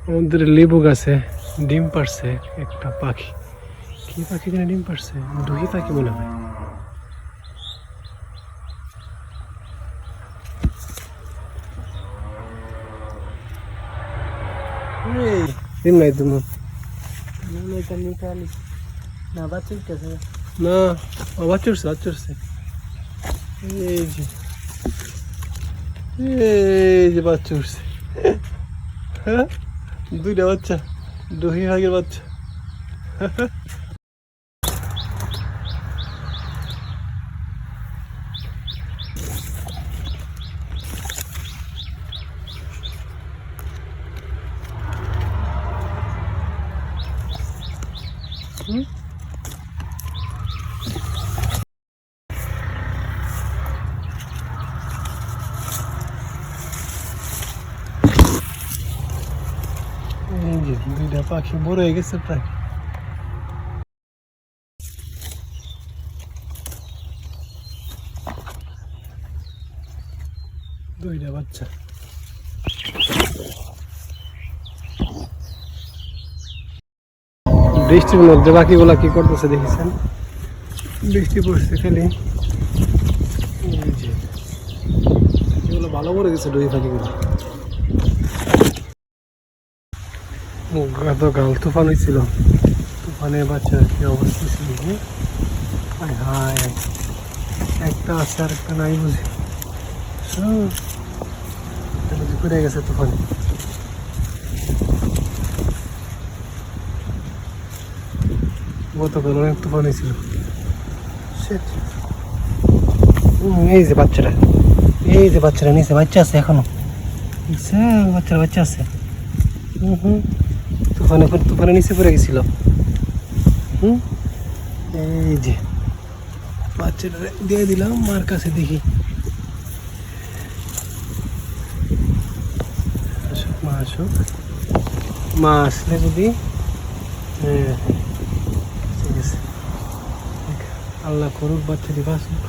আমাদের লেবু গাছে ডিম পারছে একটা পাখি। কি পাখি যেন ডিম পারছে? দুহি পাখি মনে হয়। ডিম নাই তুমি না বাচ্চা উঠতেছে না, বাচ্চা উঠছে বাচ্চা উঠছে। এই যে এই যে বাচ্চা উঠছে। হ্যাঁ, দুইটা বাচ্চা, দুহি ভাগের বাচ্চা। এই যে দুইটা পাখি বড় হয়ে গেছে প্রায়। দুইটা বাচ্চা। বৃষ্টির মধ্যে পাখিগুলা কি করতেছে দেখেছেন? বৃষ্টি পড়ছে খালি। এই যে এগুলো ভালো করে গেছে দুই পাখিগুলো। গতকাল তুফান হয়েছিল, তুফানের বাচ্চা কি অবস্থা ছিল। হায় হায়, একটা আছে আর একটা নাই বুঝি। ঘুরে গেছে তুফানে। গতকাল অনেক তুফান হয়েছিল। এই যে বাচ্চারা, এই যে বাচ্চারা নিচে বাচ্চা আছে এখনো। বাচ্চারা বাচ্চা আছে। তুফানে তুফানে নিচে পড়ে গেছিল। এই যে বাচ্চাটা দিয়ে দিলাম মার কাছে, দেখি আসুক মা, আসুক মা। আসলে যদি হ্যাঁ ঠিক আছে, আল্লাহ করুক বাচ্চাটি বাঁচুক।